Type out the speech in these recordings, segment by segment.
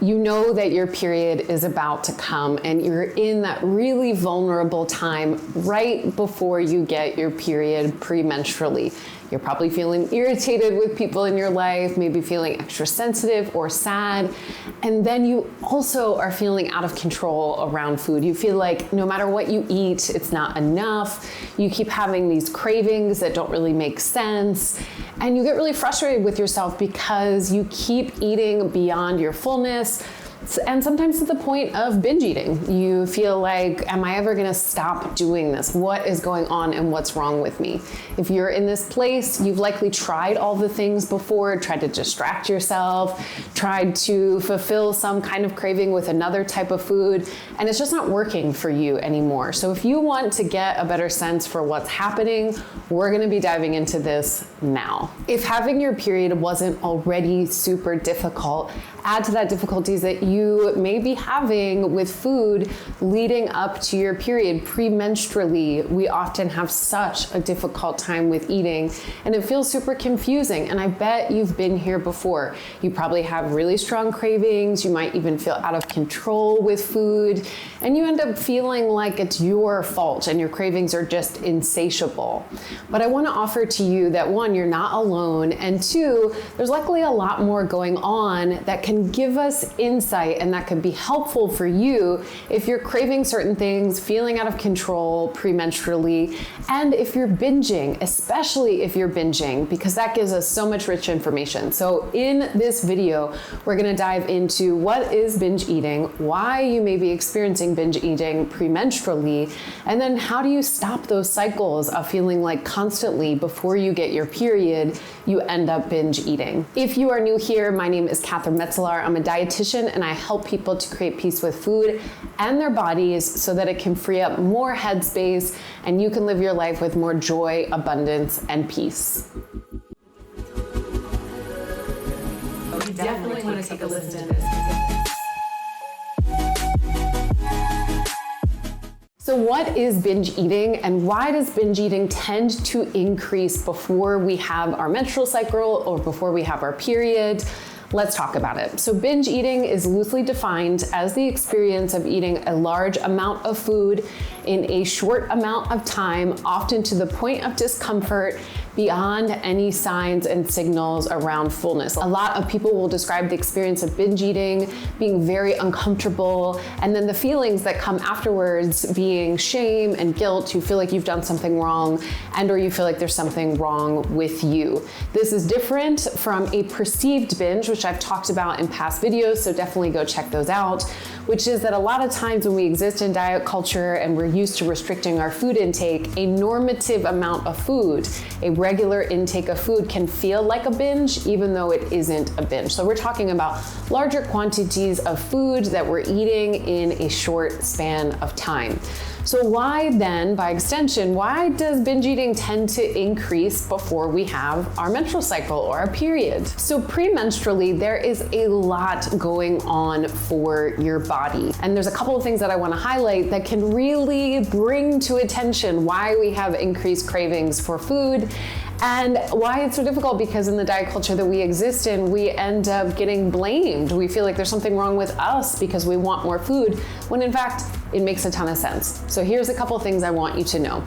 You know that your period is about to come and you're in that really vulnerable time right before you get your period premenstrually. You're probably feeling irritated with people in your life, maybe feeling extra sensitive or sad. And then you also are feeling out of control around food. You feel like no matter what you eat, it's not enough. You keep having these cravings that don't really make sense. And you get really frustrated with yourself because you keep eating beyond your fullness. And sometimes to the point of binge eating. You feel like, am I ever gonna stop doing this? What is going on and what's wrong with me? If you're in this place, you've likely tried all the things before, tried to distract yourself, tried to fulfill some kind of craving with another type of food, and it's just not working for you anymore. So if you want to get a better sense for what's happening, we're gonna be diving into this now. If having your period wasn't already super difficult, add to that difficulties that you may be having with food leading up to your period. Premenstrually, we often have such a difficult time with eating and it feels super confusing. And I bet you've been here before. You probably have really strong cravings. You might even feel out of control with food and you end up feeling like it's your fault and your cravings are just insatiable. But I want to offer to you that one, you're not alone, and two, there's likely a lot more going on that can give us insight and that could be helpful for you if you're craving certain things, feeling out of control premenstrually, and if you're binging, especially if you're binging, because that gives us so much rich information. So in this video, we're going to dive into what is binge eating, why you may be experiencing binge eating premenstrually, and then how do you stop those cycles of feeling like constantly before you get your period, you end up binge eating. If you are new here, my name is Catherine Metzler. I'm a dietitian and I help people to create peace with food and their bodies so that it can free up more headspace and you can live your life with more joy, abundance, and peace. You definitely want to take a listen to this. So what is binge eating and why does binge eating tend to increase before we have our menstrual cycle or before we have our period? Let's talk about it. So binge eating is loosely defined as the experience of eating a large amount of food in a short amount of time, often to the point of discomfort beyond any signs and signals around fullness. A lot of people will describe the experience of binge eating being very uncomfortable, and then the feelings that come afterwards being shame and guilt. You feel like you've done something wrong, and or you feel like there's something wrong with you. This is different from a perceived binge, which I've talked about in past videos, so definitely go check those out, which is that a lot of times when we exist in diet culture and we're used to restricting our food intake, a normative amount of food, a regular intake of food can feel like a binge, even though it isn't a binge. So we're talking about larger quantities of food that we're eating in a short span of time. So why then, by extension, why does binge eating tend to increase before we have our menstrual cycle or our period? So premenstrually, there is a lot going on for your body. And there's a couple of things that I want to highlight that can really bring to attention why we have increased cravings for food and why it's so difficult, because in the diet culture that we exist in, we end up getting blamed. We feel like there's something wrong with us because we want more food, when in fact, it makes a ton of sense. So here's a couple of things I want you to know.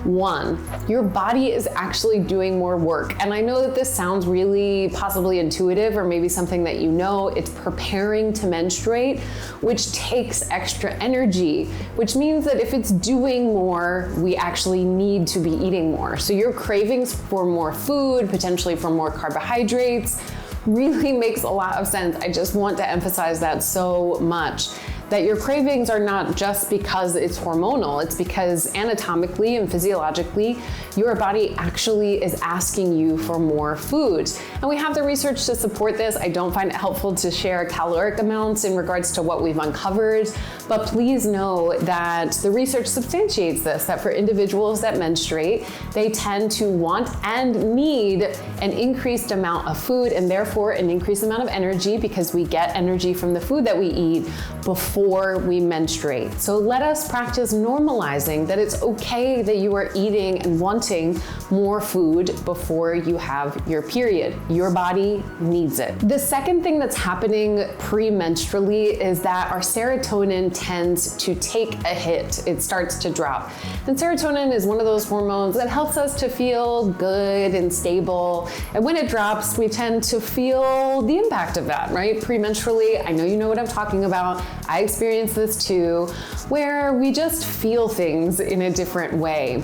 One, your body is actually doing more work. And I know that this sounds really possibly intuitive or maybe something that you know. It's preparing to menstruate, which takes extra energy, which means that if it's doing more, we actually need to be eating more. So your cravings for more food, potentially for more carbohydrates, really makes a lot of sense. I just want to emphasize that so much. That your cravings are not just because it's hormonal, it's because anatomically and physiologically, your body actually is asking you for more food. And we have the research to support this. I don't find it helpful to share caloric amounts in regards to what we've uncovered, but please know that the research substantiates this, that for individuals that menstruate, they tend to want and need an increased amount of food and therefore an increased amount of energy, because we get energy from the food that we eat before before we menstruate. So let us practice normalizing that it's okay that you are eating and wanting more food before you have your period. Your body needs it. The second thing that's happening premenstrually is that our serotonin tends to take a hit. It starts to drop. And serotonin is one of those hormones that helps us to feel good and stable. And when it drops, we tend to feel the impact of that, right? Premenstrually, I know you know what I'm talking about. I experience this too, where we just feel things in a different way.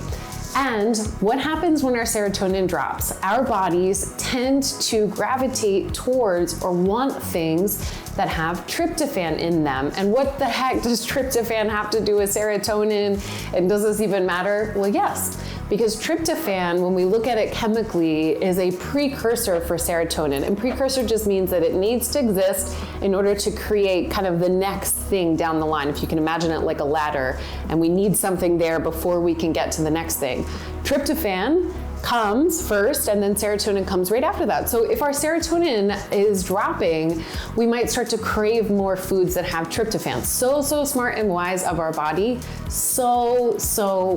And what happens when our serotonin drops? Our bodies tend to gravitate towards or want things that have tryptophan in them. And what the heck does tryptophan have to do with serotonin? And does this even matter? Well, yes, because tryptophan, when we look at it chemically, is a precursor for serotonin. And precursor just means that it needs to exist in order to create kind of the next thing down the line. If you can imagine it like a ladder, and we need something there before we can get to the next thing. Tryptophan comes first, and then serotonin comes right after that. So if our serotonin is dropping, we might start to crave more foods that have tryptophan. So smart and wise of our body. So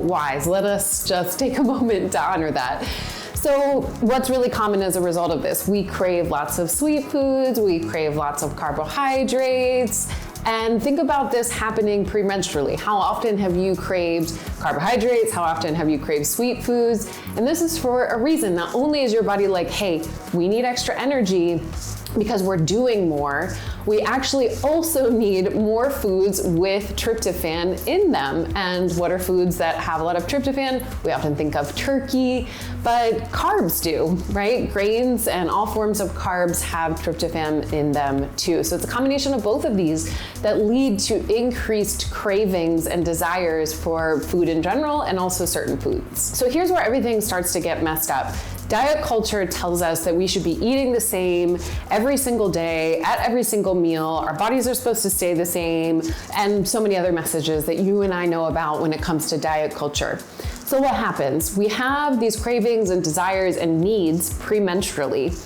wise. Let us just take a moment to honor that. So what's really common as a result of this? We crave lots of sweet foods, we crave lots of carbohydrates. And think about this happening premenstrually. How often have you craved carbohydrates? How often have you craved sweet foods? And this is for a reason. Not only is your body like, hey, we need extra energy because we're doing more, we actually also need more foods with tryptophan in them. And what are foods that have a lot of tryptophan? We often think of turkey, but carbs do, right? Grains and all forms of carbs have tryptophan in them too. So it's a combination of both of these that lead to increased cravings and desires for food in general and also certain foods. So here's where everything starts to get messed up. Diet culture tells us that we should be eating the same every single day, at every single meal. Our bodies are supposed to stay the same, and so many other messages that you and I know about when it comes to diet culture. So what happens? We have these cravings and desires and needs premenstrually,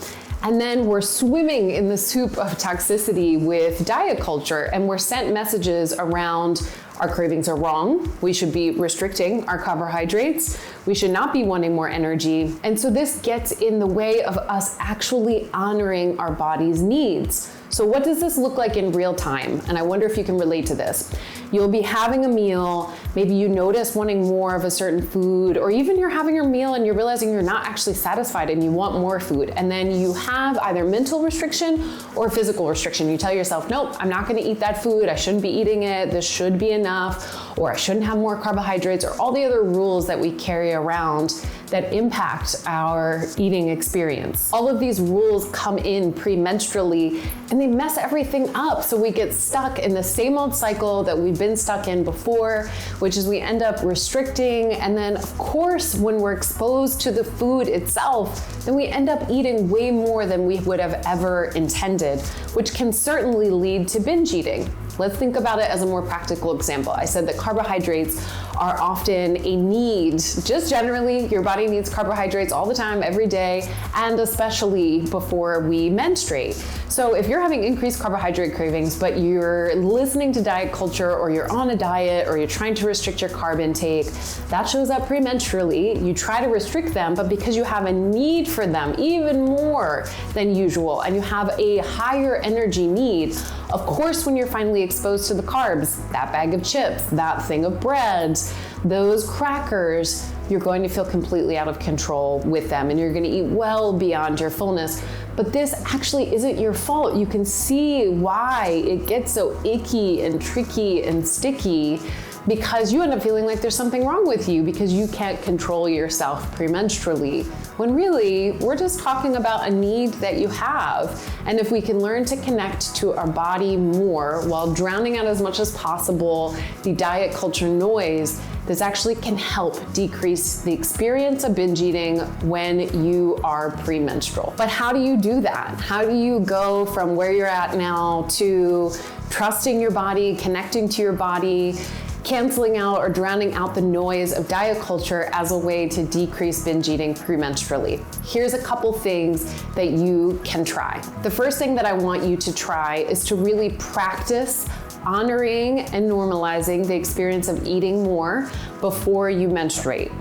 and then we're swimming in the soup of toxicity with diet culture, and we're sent messages around our cravings are wrong. We should be restricting our carbohydrates. We should not be wanting more energy. And so this gets in the way of us actually honoring our body's needs. So what does this look like in real time? And I wonder if you can relate to this. You'll be having a meal, maybe you notice wanting more of a certain food, or even you're having your meal and you're realizing you're not actually satisfied and you want more food. And then you have either mental restriction or physical restriction. You tell yourself, nope, I'm not gonna eat that food. I shouldn't be eating it. This should be enough, or I shouldn't have more carbohydrates, or all the other rules that we carry around that impact our eating experience. All of these rules come in premenstrually and they mess everything up. So we get stuck in the same old cycle that we've been stuck in before, which is we end up restricting. And then of course, when we're exposed to the food itself, then we end up eating way more than we would have ever intended, which can certainly lead to binge eating. Let's think about it as a more practical example. I said that carbohydrates are often a need. Just generally, your body needs carbohydrates all the time, every day, and especially before we menstruate. So if you're having increased carbohydrate cravings, but you're listening to diet culture, or you're on a diet, or you're trying to restrict your carb intake, that shows up premenstrually. You try to restrict them, but because you have a need for them even more than usual, and you have a higher energy need, of course, when you're finally exposed to the carbs, that bag of chips, that thing of bread, those crackers, you're going to feel completely out of control with them, and you're going to eat well beyond your fullness. But this actually isn't your fault. You can see why it gets so icky and tricky and sticky, because you end up feeling like there's something wrong with you because you can't control yourself premenstrually, when really we're just talking about a need that you have. And if we can learn to connect to our body more while drowning out as much as possible the diet culture noise, this actually can help decrease the experience of binge eating when you are premenstrual. But how do you do that? How do you go from where you're at now to trusting your body, connecting to your body, canceling out or drowning out the noise of diet culture as a way to decrease binge eating premenstrually? Here's a couple things that you can try. The first thing that I want you to try is to really practice honoring and normalizing the experience of eating more before you menstruate.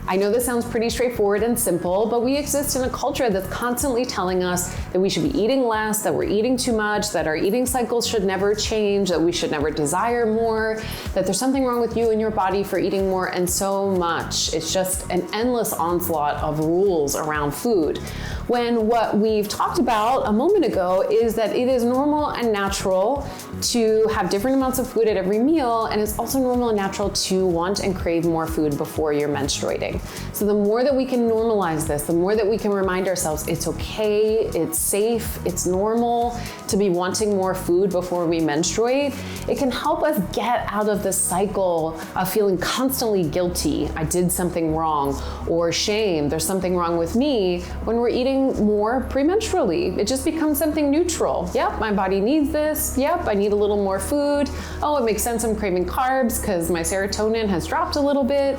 I know this sounds pretty straightforward and simple, but we exist in a culture that's constantly telling us that we should be eating less, that we're eating too much, that our eating cycles should never change, that we should never desire more, that there's something wrong with you and your body for eating more, and so much. It's just an endless onslaught of rules around food. When what we've talked about a moment ago is that it is normal and natural to have different amounts of food at every meal, and it's also normal and natural to want and crave more food before you're menstruating. So the more that we can normalize this, the more that we can remind ourselves it's okay, it's safe, it's normal to be wanting more food before we menstruate, it can help us get out of the cycle of feeling constantly guilty, I did something wrong, or shame, there's something wrong with me, when we're eating more premenstrually. It just becomes something neutral. Yep, my body needs this. Yep, I need a little more food. Oh, it makes sense I'm craving carbs because my serotonin has dropped a little bit.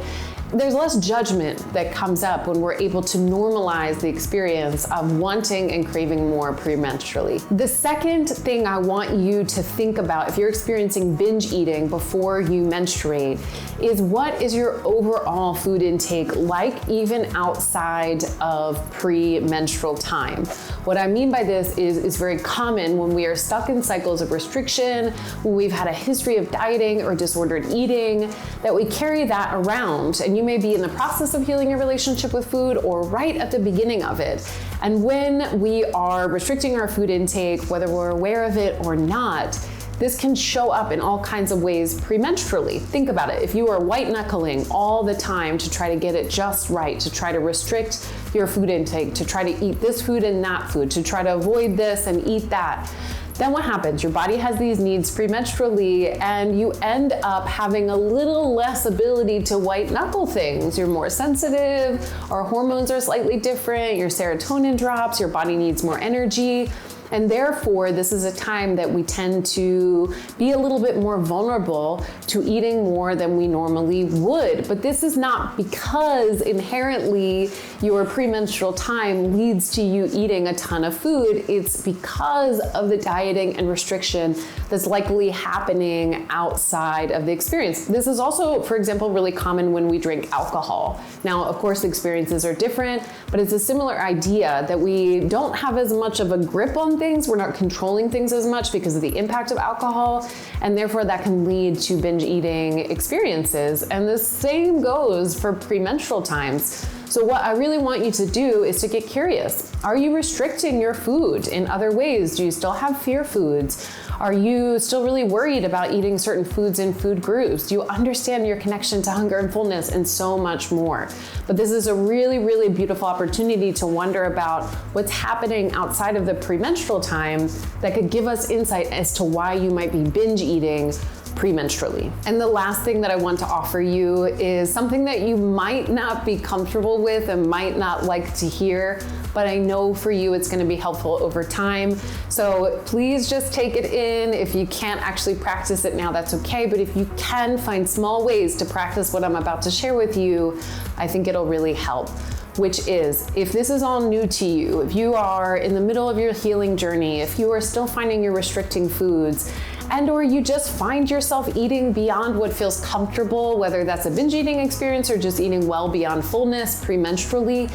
There's less judgment that comes up when we're able to normalize the experience of wanting and craving more premenstrually. The second thing I want you to think about if you're experiencing binge eating before you menstruate is what is your overall food intake like even outside of premenstrual time. What I mean by this is it's very common when we are stuck in cycles of restriction, when we've had a history of dieting or disordered eating, that we carry that around. And you may be in the process of healing your relationship with food or right at the beginning of it. And when we are restricting our food intake, whether we're aware of it or not, this can show up in all kinds of ways premenstrually. Think about it. If you are white knuckling all the time to try to get it just right, to try to restrict your food intake, to try to eat this food and that food, to try to avoid this and eat that, then what happens? Your body has these needs premenstrually and you end up having a little less ability to white knuckle things. You're more sensitive, our hormones are slightly different, your serotonin drops, your body needs more energy. And therefore, this is a time that we tend to be a little bit more vulnerable to eating more than we normally would. But this is not because inherently your premenstrual time leads to you eating a ton of food. It's because of the dieting and restriction that's likely happening outside of the experience. This is also, for example, really common when we drink alcohol. Now, of course, the experiences are different, but it's a similar idea that we don't have as much of a grip on things. We're not controlling things as much because of the impact of alcohol, and therefore that can lead to binge eating experiences. And the same goes for premenstrual times. So what I really want you to do is to get curious. Are you restricting your food in other ways? Do you still have fear foods? Are you still really worried about eating certain foods in food groups? Do you understand your connection to hunger and fullness and so much more? But this is a really, really beautiful opportunity to wonder about what's happening outside of the premenstrual time that could give us insight as to why you might be binge eating premenstrually. And the last thing that I want to offer you is something that you might not be comfortable with and might not like to hear, but I know for you it's going to be helpful over time. So please just take it in. If you can't actually practice it now, that's okay. But if you can find small ways to practice what I'm about to share with you, I think it'll really help. Which is, if this is all new to you, if you are in the middle of your healing journey, if you are still finding you're restricting foods, and or you just find yourself eating beyond what feels comfortable, whether that's a binge eating experience or just eating well beyond fullness premenstrually,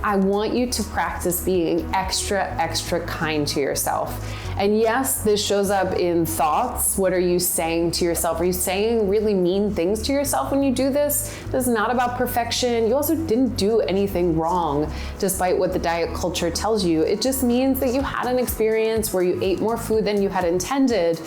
I want you to practice being extra, extra kind to yourself. And yes, this shows up in thoughts. What are you saying to yourself? Are you saying really mean things to yourself when you do this? This is not about perfection. You also didn't do anything wrong, despite what the diet culture tells you. It just means that you had an experience where you ate more food than you had intended.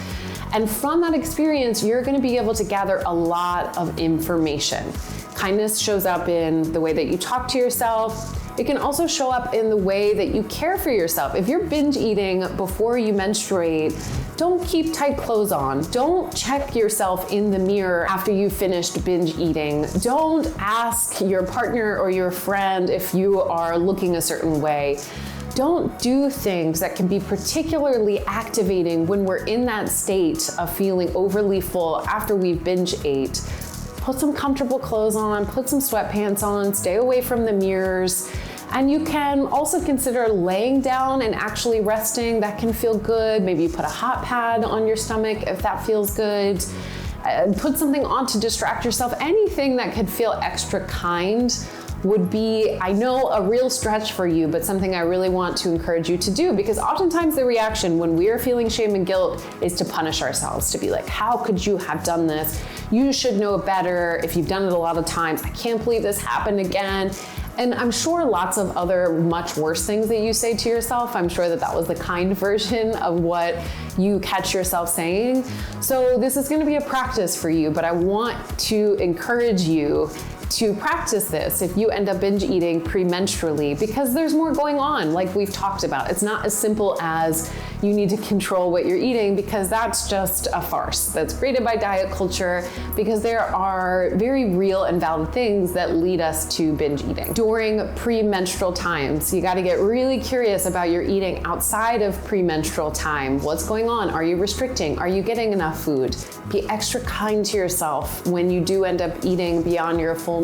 And from that experience, you're going to be able to gather a lot of information. Kindness shows up in the way that you talk to yourself. It can also show up in the way that you care for yourself. If you're binge eating before you menstruate, don't keep tight clothes on. Don't check yourself in the mirror after you've finished binge eating. Don't ask your partner or your friend if you are looking a certain way. Don't do things that can be particularly activating when we're in that state of feeling overly full after we've binge ate. Put some comfortable clothes on, put some sweatpants on, stay away from the mirrors. And you can also consider laying down and actually resting. That can feel good. Maybe you put a hot pad on your stomach if that feels good. Put something on to distract yourself. Anything that could feel extra kind would be, I know, a real stretch for you, but something I really want to encourage you to do, because oftentimes the reaction when we are feeling shame and guilt is to punish ourselves, to be like, how could you have done this? You should know better if you've done it a lot of times. I can't believe this happened again. And I'm sure lots of other much worse things that you say to yourself. I'm sure that that was the kind version of what you catch yourself saying. So this is going to be a practice for you, but I want to encourage you to practice this if you end up binge eating premenstrually, because there's more going on, like we've talked about. It's not as simple as you need to control what you're eating, because that's just a farce that's created by diet culture, because there are very real and valid things that lead us to binge eating. During premenstrual times, you got to get really curious about your eating outside of premenstrual time. What's going on? Are you restricting? Are you getting enough food? Be extra kind to yourself when you do end up eating beyond your fullness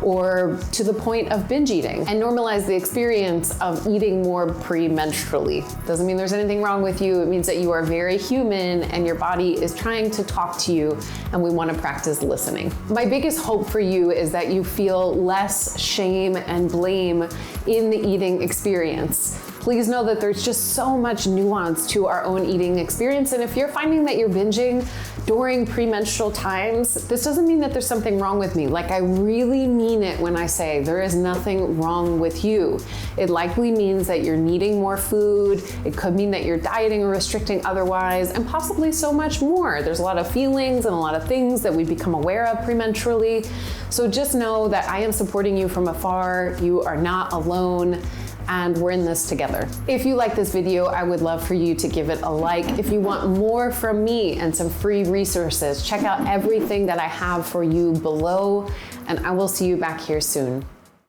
or to the point of binge eating, and normalize the experience of eating more premenstrually. Doesn't mean there's anything wrong with you. It means that you are very human and your body is trying to talk to you, and we want to practice listening. My biggest hope for you is that you feel less shame and blame in the eating experience. Please know that there's just so much nuance to our own eating experience. And if you're finding that you're binging during premenstrual times, this doesn't mean that there's something wrong with me. Like, I really mean it when I say there is nothing wrong with you. It likely means that you're needing more food. It could mean that you're dieting or restricting otherwise, and possibly so much more. There's a lot of feelings and a lot of things that we become aware of premenstrually. So just know that I am supporting you from afar. You are not alone, and we're in this together. If you like this video, I would love for you to give it a like. If you want more from me and some free resources, check out everything that I have for you below, and I will see you back here soon.